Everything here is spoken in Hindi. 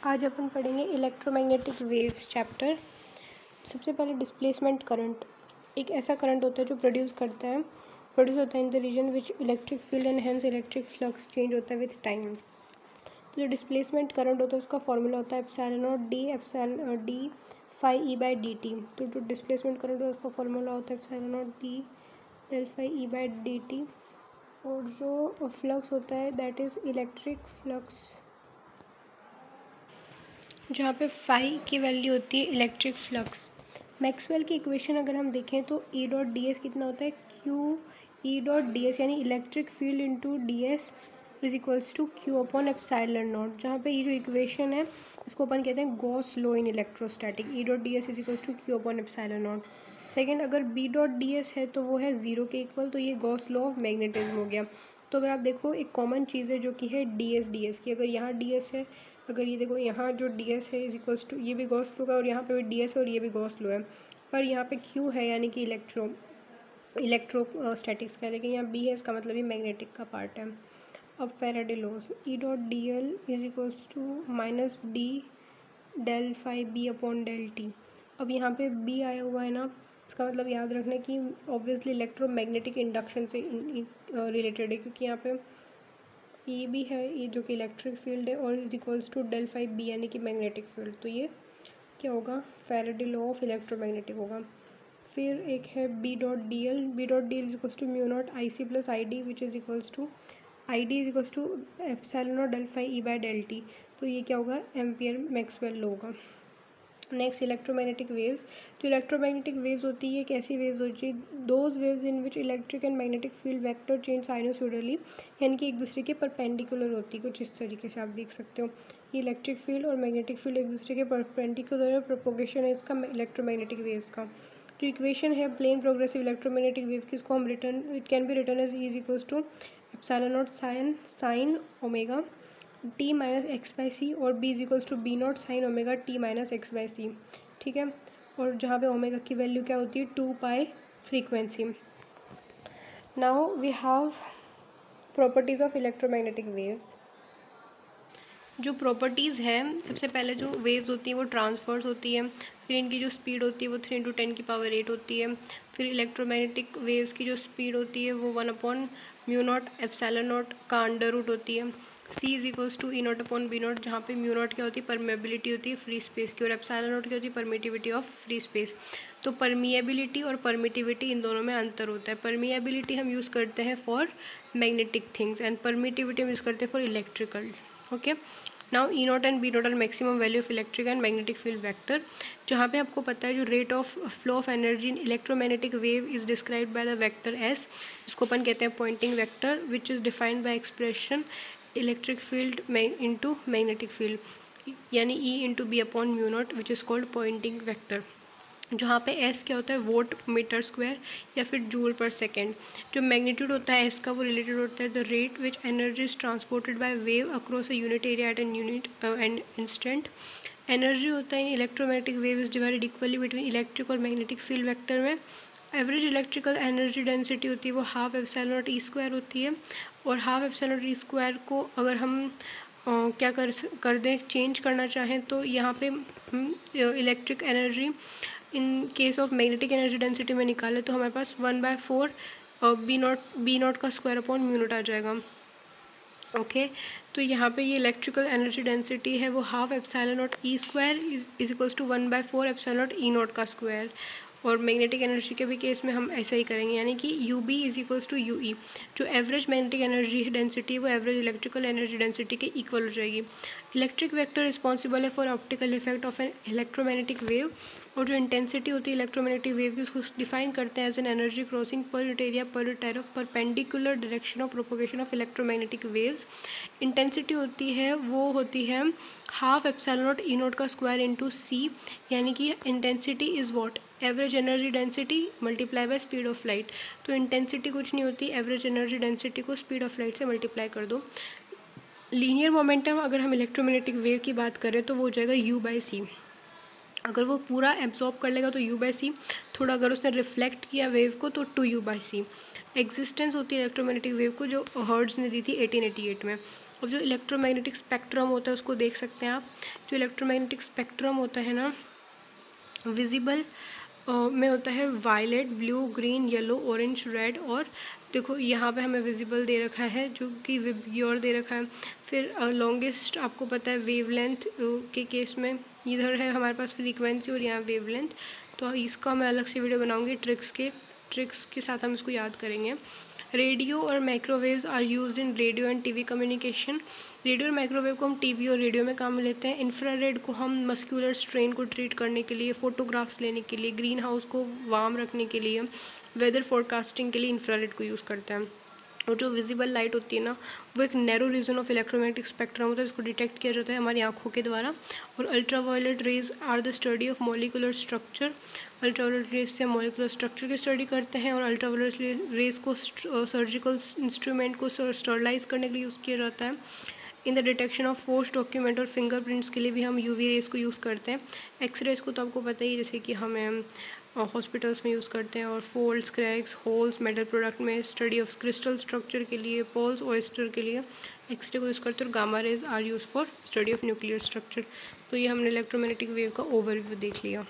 आज अपन पढ़ेंगे इलेक्ट्रोमैग्नेटिक वेव्स चैप्टर। सबसे पहले डिस्प्लेसमेंट करंट एक ऐसा करंट होता है जो प्रोड्यूस होता है in the region which electric field and hence electric flux change होता है विथ टाइम। तो जो डिस्प्लेसमेंट करंट होता है उसका फॉर्मूला होता है epsilon naught D phi E by D T. तो जो डिस्प्लेसमेंट करंट होता है उसका फॉर्मूला होता है epsilon naught D del phi E by D T. और जो फ्लक्स होता है दैट इज़ इलेक्ट्रिक फ्लक्स, जहाँ पे फाई की वैल्यू होती है इलेक्ट्रिक फ्लक्स। मैक्सवेल की इक्वेशन अगर हम देखें तो ई डॉट डी एस कितना होता है Q E dot D S, यानी electric field into D S is equals to Q upon epsilon naught. जहाँ पे ये जो इक्वेशन है इसको अपन कहते हैं Gauss law in electrostatic. E dot D S is equals to Q upon epsilon naught. Second, अगर बी डॉट डी एस है तो वो है ज़ीरो के इक्वल, तो ये गॉस लॉ ऑफ मैग्नेटिज्म हो गया। तो अगर आप देखो एक कॉमन चीज़ है जो कि है डी एस की, अगर यहाँ डी एस है, अगर ये देखो यहाँ जो डी एस है इज इक्वल्स टू ये भी गॉस लॉ का, और यहाँ पे भी डी एस है और ये भी गॉस लॉ है, पर यहाँ पे क्यू है यानी कि इलेक्ट्रोस्टैटिक्स का, लेकिन यहाँ बी है इसका मतलब ये मैग्नेटिक का पार्ट है। अब Faraday laws E dot D L is equals to minus D del phi B upon del T. अब यहाँ पे बी आया हुआ है ना, इसका मतलब याद रखना कि ऑब्वियसली इलेक्ट्रोमैग्नेटिक इंडक्शन से रिलेटेड है, क्योंकि यहाँ पे ये भी है, ये जो कि इलेक्ट्रिक फील्ड है, और is equals to del phi B यानी कि मैग्नेटिक फील्ड। तो ये क्या होगा, फैराडे लॉ ऑफ इलेक्ट्रोमैग्नेटिक होगा। फिर एक है B dot D L is equals to mu naught I C plus I D which is equals to I D is equals to epsilon naught del phi E by del T. तो ये क्या होगा, एम्पियर मैक्सवेल लॉ होगा। Next, electromagnetic waves. जो इलेक्ट्रोमैग्नेटिक वेव्स होती है, एक ऐसी वेव्स होती है those waves in which electric and magnetic field vector change sinusoidally, यानी कि एक दूसरे के परपेंडिकुलर होती है, कुछ इस तरीके से आप देख सकते हो। ये इलेक्ट्रिक फील्ड और मैग्नेटिक फील्ड एक दूसरे के परपेंडिकुलर प्रोपोगेशन है इसका इलेक्ट्रोमैग्नेटिक वेव्स का। जो इक्वेशन है प्लेन प्रोग्रेसिव इलेक्ट्रोमैग्नेटिक वेव की, इसको हम it can be written as E is equals to epsilon naught sine omega T minus X by C, और B is equals to B naught sine omega T minus X by C. ठीक है, और जहाँ पे ओमेगा की वैल्यू क्या होती है 2 pi frequency. Now we have properties of electromagnetic waves. जो प्रॉपर्टीज़ है, सबसे पहले जो वेव्स होती हैं वो ट्रांसफर्स होती है, फिर इनकी जो स्पीड होती है वो 3 × 10⁸ होती है। फिर इलेक्ट्रोमैग्नेटिक वेव्स की जो स्पीड होती है वो 1/μ0 एप्सिलॉन नॉट का अंडर रूट होती है। C is equals to E naught upon B naught, जहाँ पे म्यू नॉट क्या होती है, परमेबिलिटी होती है फ्री स्पेस की, और एप्सिलॉन नॉट क्या होती है, परमिटिविटी ऑफ फ्री स्पेस। तो परमिएबिलिटी और परमिटिविटी इन दोनों में अंतर होता है। परमिएबिलिटी हम यूज़ करते हैं for magnetic things and permittivity हम यूज़ करते हैं for electrical. Okay, now E naught and B naught are maximum value of electric and magnetic field vector. जहाँ पे आपको पता है जो rate of flow of energy in electromagnetic wave is described by the vector S, इसको अपन कहते हैं Poynting vector, which is defined by expression electric field into magnetic field, यानी E into B upon mu naught, which is called Poynting vector. जहाँ पे एस क्या होता है, वोट मीटर स्क्वायर या फिर जूल पर सेकेंड। जो मैग्नीट्यूड होता है एस का, वो रिलेटेड होता है the rate which energy is transported by wave across a unit area at an unit and instant. Energy होता है in electromagnetic wave is divided equally between electric और मैग्नेटिक फील्ड वेक्टर में। एवरेज इलेक्ट्रिकल एनर्जी डेंसिटी होती है वो half epsilon naught E square होती है, और half epsilon naught E square को अगर हम क्या कर दें, चेंज करना चाहें, तो यहाँ पे electric energy in case of magnetic energy density में निकाले तो हमारे पास 1/4 बी नॉट का स्क्वायर अपॉन म्यू नॉट आ जाएगा। ओके, तो यहाँ पे ये इलेक्ट्रिकल एनर्जी डेंसिटी है वो half epsilon naught E square is equals to 1/4 epsilon naught E naught का स्क्वायर। और मैग्नेटिक एनर्जी के भी केस में हम ऐसा ही करेंगे, यानी कि U B is equals to U E. जो एवरेज मैग्नेटिक एनर्जी डेंसिटी वो एवरेज इलेक्ट्रिकल एनर्जी डेंसिटी के इक्वल हो जाएगी। इलेक्ट्रिक वेक्टर रिस्पॉन्सिबल है for optical effect of an electromagnetic wave, और जो इंटेंसिटी होती है इलेक्ट्रोमैग्नेटिक वेव की उसको डिफाइन करते हैं as an energy crossing per unit area per unit of perpendicular direction of propagation of electromagnetic waves. Intensity होती है वो होती है half epsilon naught E naught का स्क्वायर इंटू सी, यानी कि intensity is what, average energy density multiply by speed of light. तो इंटेंसिटी कुछ नहीं होती, एवरेज एनर्जी डेंसिटी को स्पीड ऑफ लाइट से मल्टीप्लाई कर दो। लीनियर मोमेंटम अगर हम इलेक्ट्रोमैग्नेटिक वेव की बात करें तो वो हो जाएगा u बाई सी। अगर वो पूरा एब्जॉर्ब कर लेगा तो u बाई सी, थोड़ा अगर उसने रिफ्लेक्ट किया वेव को तो 2u बाई सी। एग्जिस्टेंस होती है इलेक्ट्रोमैग्नेटिक वेव को जो हर्ट्ज ने दी थी 1888 में। अब जो इलेक्ट्रोमैग्नेटिक स्पेक्ट्रम होता है उसको देख सकते हैं आप। जो इलेक्ट्रोमैग्नेटिक स्पेक्ट्रम होता है ना, विजिबल में होता है violet, blue, green, yellow, orange, red, और देखो यहाँ पे हमें विजिबल दे रखा है जो कि विबग्योर दे रखा है। फिर लॉन्गेस्ट आपको पता है वेवलेंथ के केस में इधर है हमारे पास फ्रीक्वेंसी और यहाँ वेवलेंथ। तो इसका मैं अलग से वीडियो बनाऊँगी ट्रिक्स के साथ हम इसको याद करेंगे। रेडियो और microwaves are used in radio and TV communication. Radio और माइक्रोवेव को हम टीवी और रेडियो में काम में लेते हैं। इंफ्रारेड को हम मस्कुलर स्ट्रेन को ट्रीट करने के लिए, फोटोग्राफ्स लेने के लिए, ग्रीन हाउस को वार्म रखने के लिए, वेदर फोरकास्टिंग के लिए इंफ्रारेड को यूज़ करते हैं। और जो विजिबल लाइट होती है ना, वो एक narrow region of electromagnetic spectrum होता है, इसको डिटेक्ट किया जाता है हमारी आंखों के द्वारा। और ultraviolet rays are the study of molecular structure. Ultraviolet rays से हम मॉलिकुलर स्ट्रक्चर की स्टडी करते हैं। और अल्ट्रावायलेट रेज को सर्जिकल इंस्ट्रूमेंट को स्टरलाइज करने के लिए यूज़ किया जाता है। In the detection of force document और फिंगरप्रिंट्स के लिए भी हम यूवी रेज को यूज़ करते हैं। एक्सरेज को तो आपको पता ही, जैसे कि हमें हॉस्पिटल्स में यूज़ करते हैं। और folds, cracks, holes metal product में, स्टडी ऑफ क्रिस्टल स्ट्रक्चर के लिए, पोल्स, ऑयस्टर के लिए एक्सरे को यूज़ करते हैं। और gamma rays are use for study of nuclear structure. तो ये हमने इलेक्ट्रोमैग्नेटिक वेव का ओवरव्यू देख लिया।